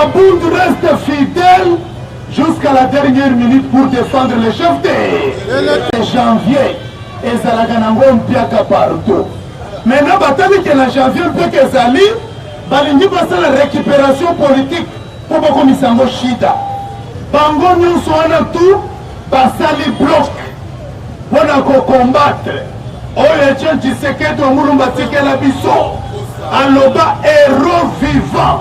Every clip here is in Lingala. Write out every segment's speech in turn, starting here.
Babund reste fidèle jusqu'à la dernière minute pour défendre le chef de janvier. Et Zalaganango Mpiaka partout. Maintenant, Batali qui est en janvier, Mpiaka Zali, Balingi passe la récupération politique pour Boko Misango Shida. Bango Nyonsoana tout, Basali bloc. Pour combattre. Oye Tien Tshisekedi Omulumba Tsekela Biso. Aloba héros vivant.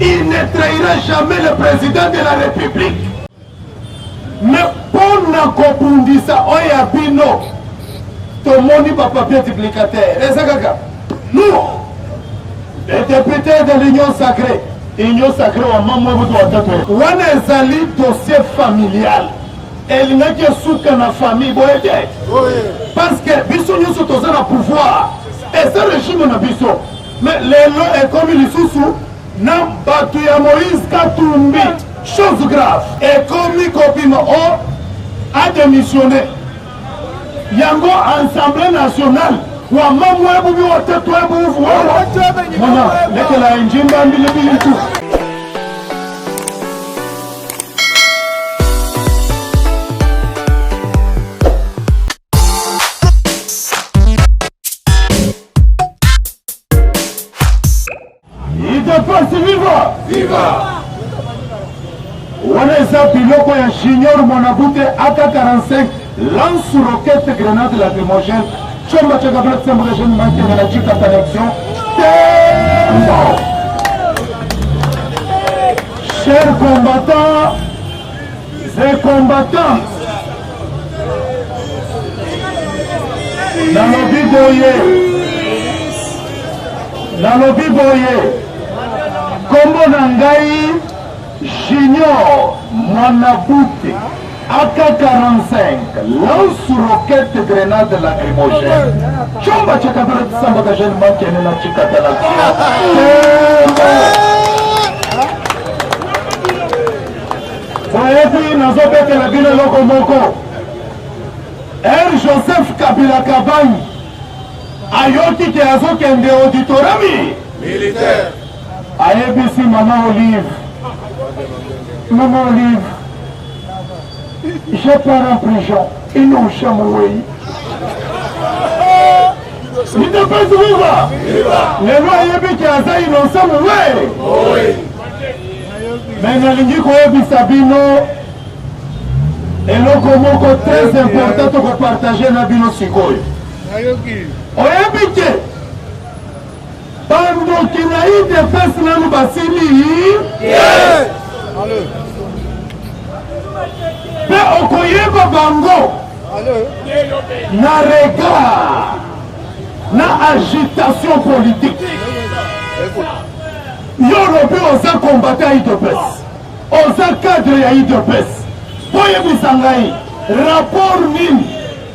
Il ne trahira jamais le président de la République. Mais pour na kopundisa oya bino tomoni ba papier duplicataire. Nous, les députés de l'Union sacrée, Union sacrée wa maman vous doit être. Wana ezali dossier familial. Elle n'a que souka na famille boyede. Parce que biso nyonso toza na pouvoir. Et ce régime na biso. Mais les lois est comme les sous na batu ya Moïse Katumbi. Chose grave. Et comme Kopima a démissionné. Yango Assemblée nationale. Wa mamwe bubi wote toi bubu. Mona, leke la injimba mbili tout. Il te passe viva. Viva. Waneza piloko ya Junior Monabute AK-45 lance-roquette grenade lacrymogène. Chomba Tchakabla Tsambra Jeune Manté de la Tchika Connexion. Chers combattants et combattantes, Nalobi Boye, Kombo Nangai, Junior Monabute, AK-45, lance-roquette grenade lacrymogène. Chomba Tchakabla Tsambra Jeune Manté de la Tchika Connexion. Voyez-vous, nous avons la ville Lokomoko. R. Joseph Kabila Kabani. Ayoti qui a zokende auditorami. Militaire. Ayebisi Maman Olive. Maman Olive. Je pars en prison. Ils n'ont jamais ouï. Il ne peut pas vivre. Les lois Ayebi qui a ça, ils n'ont jamais ouï. Mais nalingi koyebisa bino eloko moko très important tokopartage na bino sikoyo oyebi te bandoki na UDPS nanu basili mpe okoyeba bango na regard na agitation politique. Yorobi oza combattant ya UDPS, oza cadre ya UDPS. Boyebisa ngai rapport nini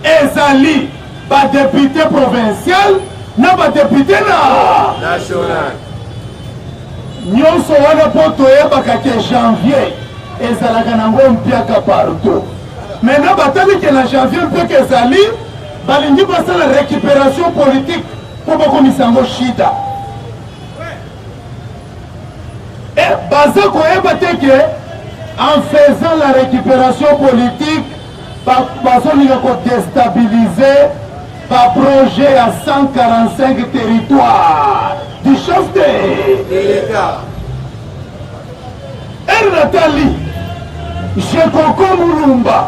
ezali ba député provincial na ba député national. Nyonso wana po toyebaka ke janvier ezalaka nango mpiaka partout. Maintenant batali ke na janvier mpiaka ezali balingi basala récupération politique po bakomisa yango shida. Baza koyeba te ke en faisant la récupération politique bazolinga kodestabiliser ba projet à 145 territoires du chef de l'État. Nathalie Jekoko Mulumba,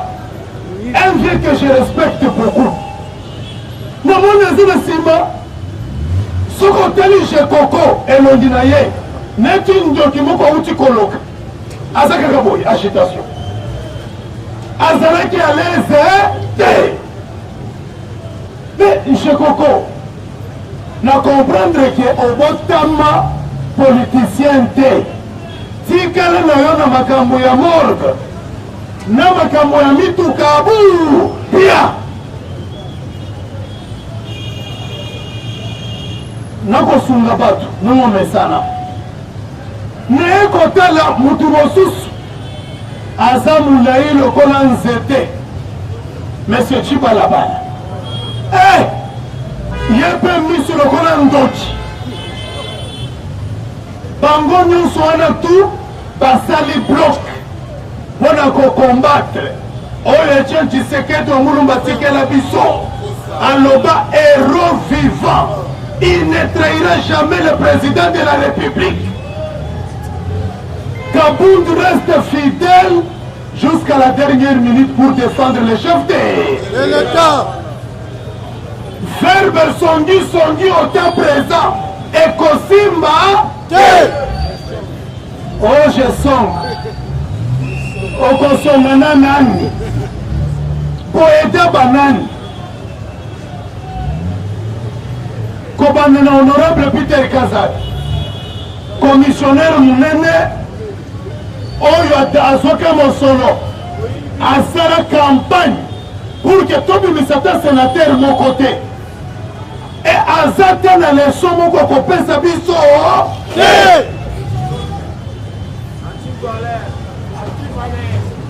un vieux que je respecte beaucoup. Namona zina sima sokoteli Jekoko elondinaye. N'est une document qu'on uti coloque. Azaka Kaboy, agitation. Azala qui a l'aise. Mais je coco. Na comprendre que au botama politicien te. Si kala na yo na makambo ya morgue. Na makambo ya mitu kabu. Pia. Nako sunga batu. Numo mesana. Ne kotala mutu mosusu aza mulai lokola nzete monsieur Chibalabala yepe misu lokola ndoki bango nyonso wana tu basali bloc mpona kocombattre oyo Etienne Tshisekedi Omulumba atikela biso aloba héros vivant. Il ne trahira jamais le président de la République. Kabound reste fidèle jusqu'à la dernière minute pour défendre le chef de l'État. Verbe songi au temps présent. Et Kosimba oh je sens okosongana nani koeda banani kobandana honorable Peter Kazadi commissionnaire munene oyo azoka mosolo asala campagne pour que tobimisa ta sénateur mon côté et azata na leso moko kopesa biso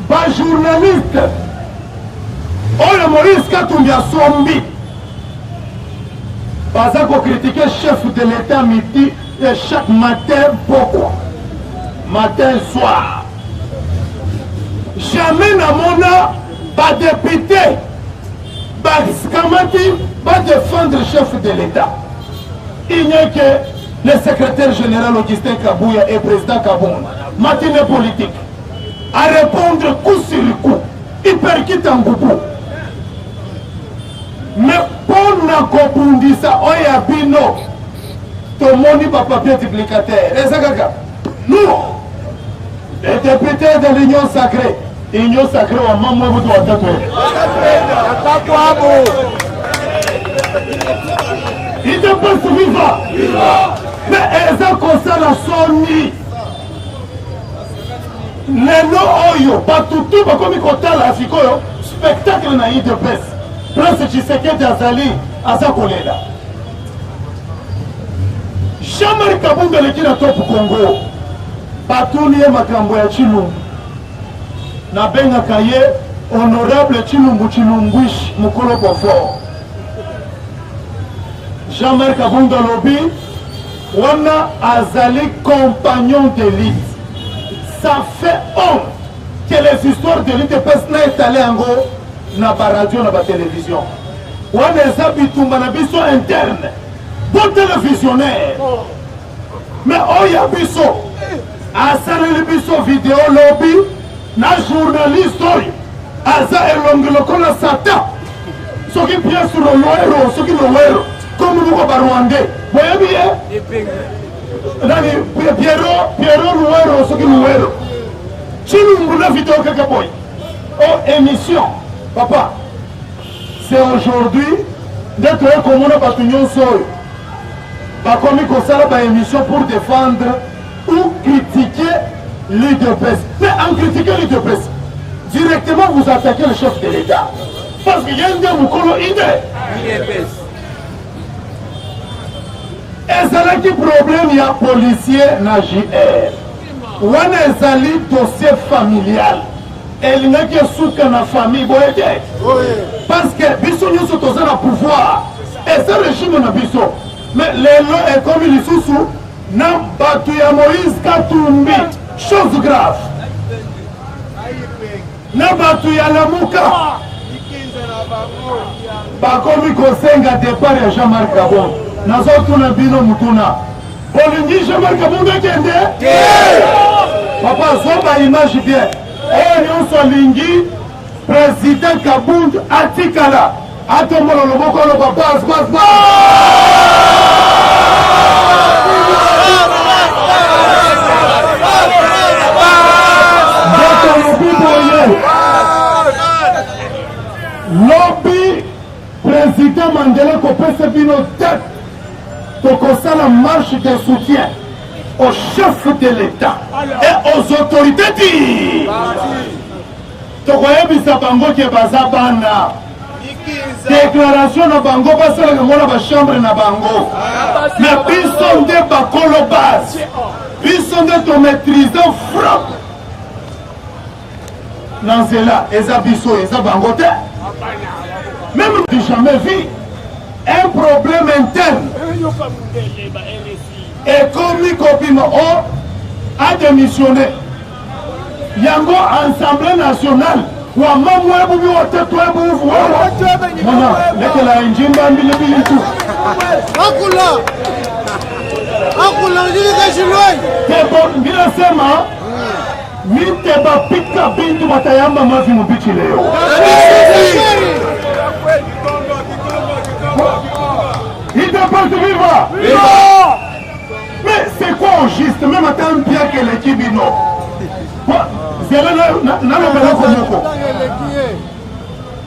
ba journaliste oyo Maurice Katumbi asombi baza kocritiquer chef de l'État midi et chaque matin pourquoi matin soir jamais namona ba député baskamati va défendre le chef de l'État. Il n'y a que le secrétaire général Augustin Kabouya et président Kabouna, matinée politique, à répondre coup sur coup, il percute en goupou. Mais pour na kobundisa oya bino, tout le monde n'est pas papier duplicataire. Et ça, nous, les députés de l'Union sacrée, l'Union sacrée, on m'a moi vous doit il te passe vivant. Mais ils ont constat la sonnie. Les noms oyo, batutu, bakomi kotala afikoyo, spectacle na yi de pes. Prince Tshisekedi azali, aza kolela. Jean-Marie Kabunda leki na top Congo. Batuni ye makambo ya Chilumbu. Na benga kaye, honorable Chilumbuish, mukolo confort. Jean-Marie Kabunda Lobi, on a azali compagnon d'élite. Ça fait honte que les histoires d'élite de personnes est allées en gros na ba radio, na ba télévision. On a des habitants na biso interne. Bon télévisionnaire. Mais on y a biso. Asana le biso vidéo lobby. Na journaliste oyo. Aza elongelo kola satan. Ce qui pièce sur le loero, ce qui le loero. Comme nous sommes rwandais, vous voyez bien Pierrot Louero, ce qui est Louero. Si nous voulons vidéo quelque chose, oh émission, papa, c'est aujourd'hui, dès que comme on a pas tenu sol, pas comme il y a une émission pour défendre ou critiquer l'île de presse. Mais en critiquant l'île de presse, directement vous attaquez le chef de l'État. Parce qu'il y a un des moukolo idée. Ezalaki problème ya policier na JR wana ezali dossier familial elingaki esuka na famille boye te parce que biso nyonso toza na pouvoir eza régime na biso mais lelo ekomi lisusu na bato ya Moïse Katumbi chose grave na bato ya Lamuka bakomi kosenga départ ya Jean-Marc Kabon nazotuna bino mutuna bolingi Jean-Marc Kabunda kende papa zoba image bien oyo nyonso lingi président Kabunda atikala atombola loboko loba bas lobby président Mandela kopesa bino tête à la marche de soutien au chef de l'État et aux autorités. Tokoyebisa bango ke baza bana. Déclaration na bango basala ngona ba chambre na bango. Mais biso nde bakolo base. Biso nde to maîtriser frappe. Nanzela eza biso eza bango te. Même j'ai jamais vu un problème interne. Et comme Nikopino a démissionné, yango Assemblée nationale wa mamwe bubi wote twebuvu mwana lekela injimba mbili tu akula ngilika shiloi tebo ngilasema mite bapika bintu batayamba mavi mubichi leo il te porte vivre mais c'est quoi au juste même attendre bien que l'équipe bino zela nalobela komoko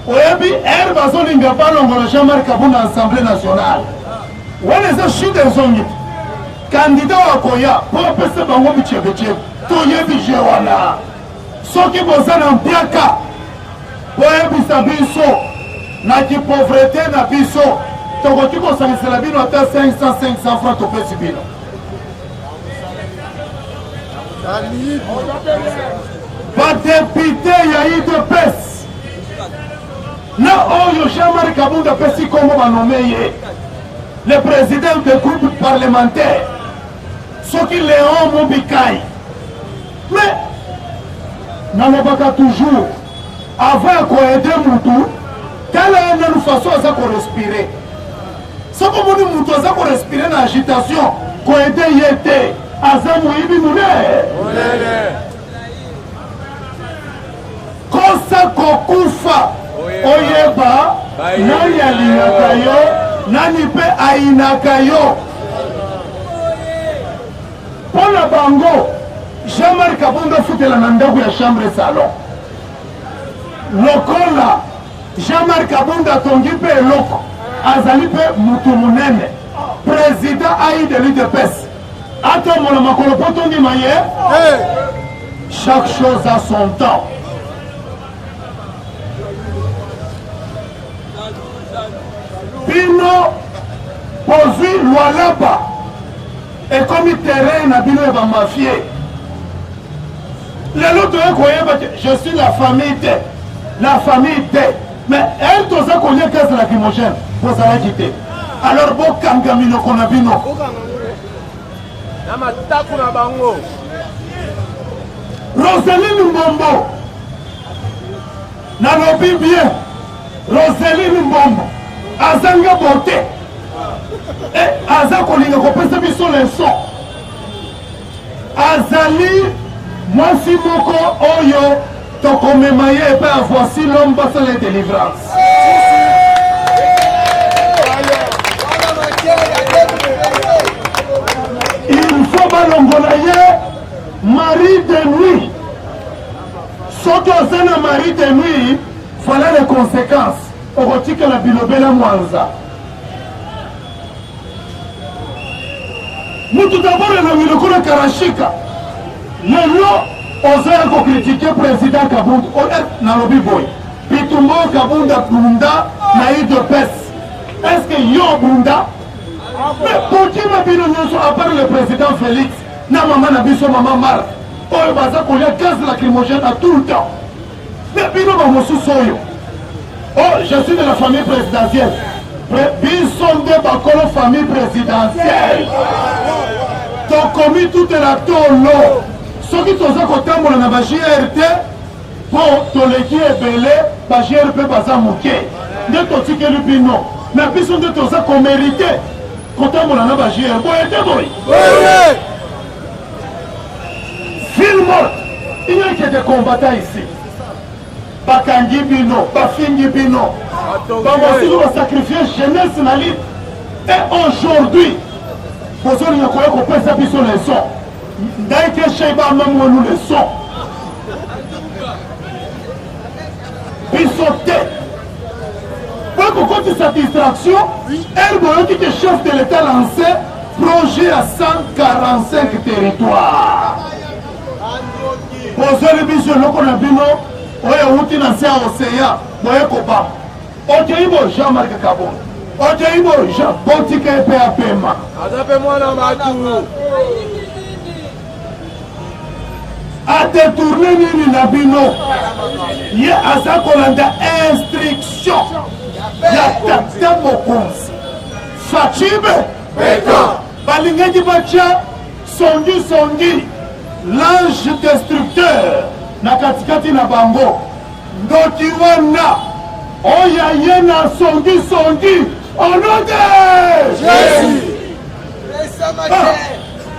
oyebi ere bazolinga balongola Jean-Marc Kabunda Assemblée nationale wana eza chute ezongi candidat wakoya mpo apesa bango bichebechebe toyebi je wana soki boza na mpiaka boyebisa biso na kipauvreté na biso tokoki kosangisela bino ata 500 francs topesi bino badepute ya UDPS na oyo Jean-Marc Kabunda apesi kombo banome ye le président de groupe parlementaire soki Léon Mobikai mais nalobaka toujours avant koede mutu tala nanu façon aza korespire soko moni mutu aza korespire na agitation koede ye te aza moyibi munene kosa kokufa oyeba nani alingaka yo nani mpe ayinaka yo mpo na bango Jean-Marc Kabunda futela na ndako ya chambre salon lokola Jean-Marc Kabunda atongi mpe eloko azali mpe mutu munene président ai de l'UDPS atombola makolo mpo tondima ye chaque chose a son temps bino bozwi lwalaba ekomi terrain na bino ya bamafie lelo toye koyeba te je suis la famille te mais elle toza kolia gaz lacrymogène bozalaki te alors bokanga minoko na bino na matako na bango Roseline Mbombo nalobi bien Roseline Mbombo azanga bote aza kolinga kopesa biso leson azali mwasi moko oyo tokomema ye epe avoici l'homme basala délivrance il faut balongola ye mari de nuit soki oza na mari de nuit voilà les conséquences okotikala bilobela mwanza mutu dabord elongi lokola karashika lelo oza ya kokritike président Kabunda nalobi boye bitumba oyo Kabunda bunda na UDPS est ce que yo bunda mais pokima bino nyonso à part le président Félix na mama na biso mama Marc oyo baza kolia gaz lacrymogène à tout le temps mais bino bamosusu oyo oh je suis de la famille présidentielle biso nde bakolo famille présidentielle tokomi toute la tolo soki toza kotambola na ba-JR te mpo toleki ebele ba-JR mpe baza moke nde totikeli bino me biso nde toza komérite kotambola na ba-JR boye te boye ville morte il n'y a que des combattants ici bakangi bino bafingi bino bamosili basacrifie jeunesse na lite et aujourd'hui bozolinga koya kopesa biso leson ndaike sheba amamwenu leson biso te po kokotisa distraction ere boyoki ke chef de l'état lancé projet à 145 territoires bozoli biso eloko na bino oyo euti na se ya océan boye kobama okei bo Jean-Marc Kabunda okei bo Jean botika epe apema aza mpe mwana matu adetourne nini na bino ye aza kolanda instruction ya tata mokonzi Fachibe balingaki batya songi l'ange destructeur na katikati na bango ndoki wana oyo aye na songi ono te Jésus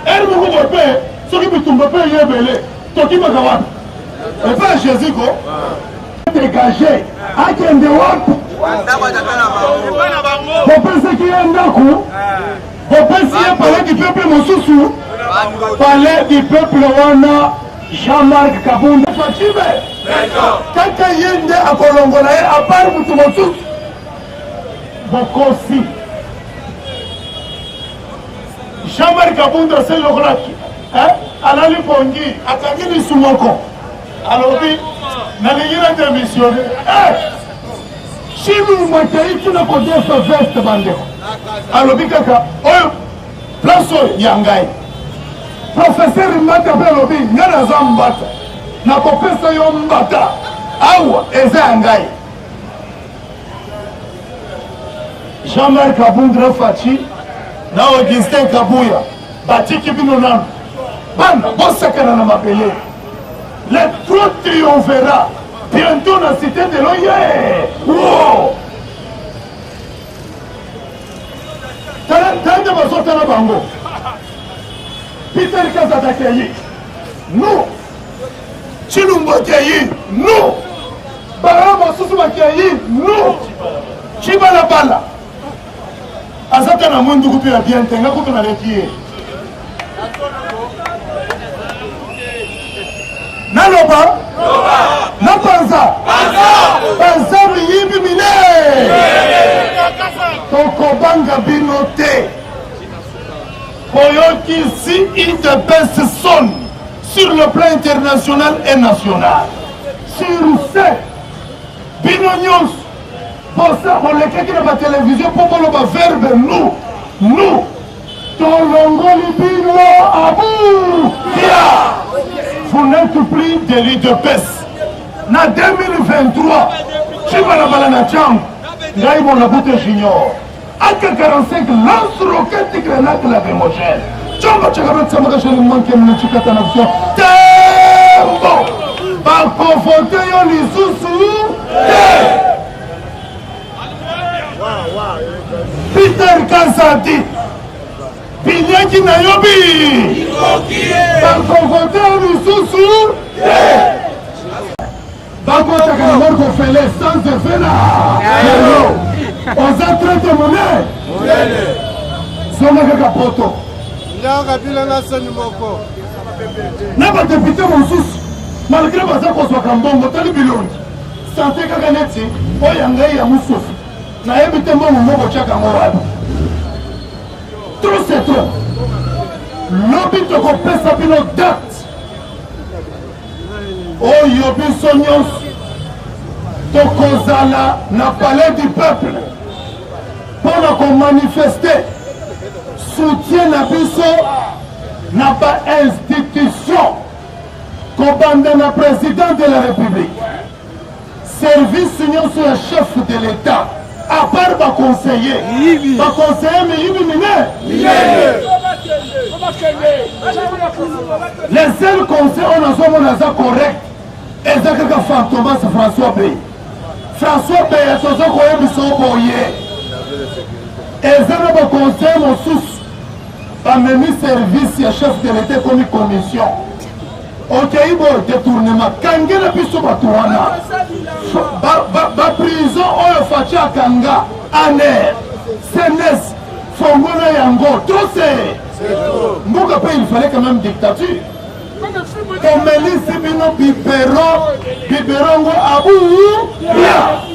eri moko boye mpe soki bitumba mpe yebele tokimaka wapi epe ya Jésus ko dégage akende wapi bopesaki ye ndako bopesi ye palais du peuple mosusu palais du peuple wana Jean-Marc Kabunda Fachibe kaka ye nde akolongola ye apart mutu mosusu bokosi Jean-Marc Kabunda se lokolaki alali pongi akangi lisu moko alobi nalingi na démissionne chinu matei kina kodefa veste bandeko alobi kaka oyo place oyo ya ngai professeur Mbata mpe alobi nga naza Mbata nakopesa yo Mbata awa eza ya ngai Jean-Marc Kabunda Fachi na Augustin Kabuya batiki bino nano bana bosakana na mabele le trou triomphera bientôt na cité de l'Oye wow tande bazotala bango Peter Kazata Keyi non Chilumbo Keyi non Bara mosusu Keyi non Chibala Bala azata na mundu kupi ya bien tenga kupi na lekie naloba napanza panza miyibi mine tokobanga bino te koyokisi IDPS sonne sur le plan international et national sur ce bino nyonso bosa bolekaki na batelevizio mpo boloba verbe nous tolongoli bino abu ya vous n'êtes plus de l'IDPS na 2023 chibalabala na changu ngai monabute junior aka 45 lance roquette grenade lacrymogène chombo chakabatsamaka shalimanke mnechikata na visio tembo bakovote yo lisusu te Peter Kazadi binyaki na yobi bakovote yo lisusu te bakotaka na Marco Fele sans efela oza traite monnaie songa kaka poto ndanga bila na sani moko na badepute mosusu malgré baza kozwaka mbongo tali bilongi sante kaka neti oyo ngai ya mosusu nayebi te mbongo moko tyaka ngo wapi trop c'est trop lobi tokopesa bino date oyo biso nyonso tokozala na palais du peuple mpona komanifeste soutien na biso na ba-institution kobanda na président de la république service nyonso ya chef de l'état à part baconseiller miyibi mine les seuls conseils on azomona aza correct eza kaka fantomas François Bey toza koyebisa boye eza na baconseil mosusu bamemi service ya chef de l'état ekomi commission okei boye détournement kangela biso bato wana baprison oyo faci akanga aner senes fongola yango tose mboka mpe il fallait quand même dictature komelisi bino biberongo abu ya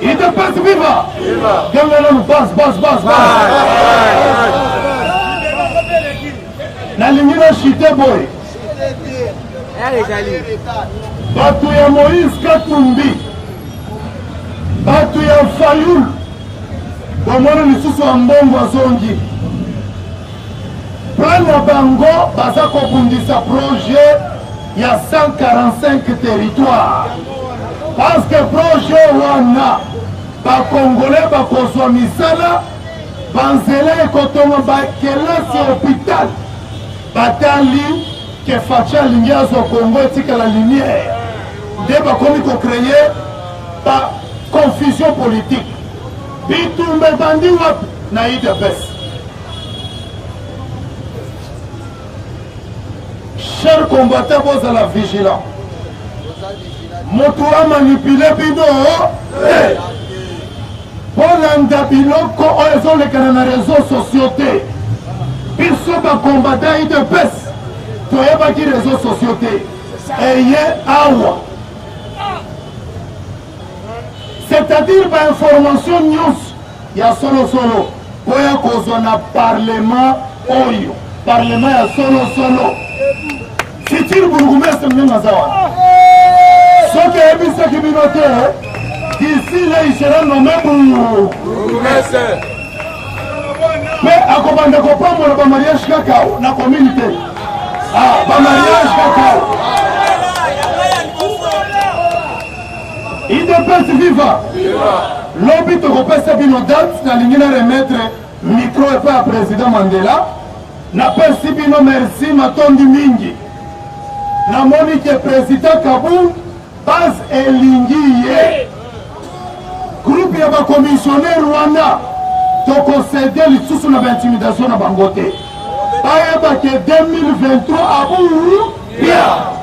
IDPS viva gangananu bas nalingi na chite boye bato ya Moïse Katumbi bato ya Fayulu bomona lisusu ya mbongo azongi plan na bango baza kobundisa projet ya 145 territoire parce que projet wana bakongole bakozwa misala banzela ekotonga bakelasi ya hôpital batali que facha alingi azwa Congo etikala lumière nde bakomi kocreye ba confusion politique bitumba ebandi wapi na UDPS. Chers combattants, vous à la vigilance. Moto a manipulé bino. Bolanda biloko oyo ezolekana na réseaux sociaux te. Biso ba combattant UDPS. Toyebaki réseaux sociaux te. Eye awa. C'est-à-dire ba information news ya solo solo. Oya kozwa na parlement oyo. Parlement ya solo solo. Futur bourgmestre Nengazawa. Ce qui est mis qui binote, d'ici là il sera nommé bourgmestre. Mais à comment de comprendre le mariage cacao, la communauté. Ah, le mariage cacao. Il dépasse viva. L'obit de repasser binodate, la ligne de remettre micro et pas à président Mandela. N'a pas si bino merci, matondi mingi. Na moni ke président Kabou base elingi ye groupe ya ba commissionnaire Rwanda to concéder lisusu na intimidation na bangote. Bayeba ke 2023 abu bien.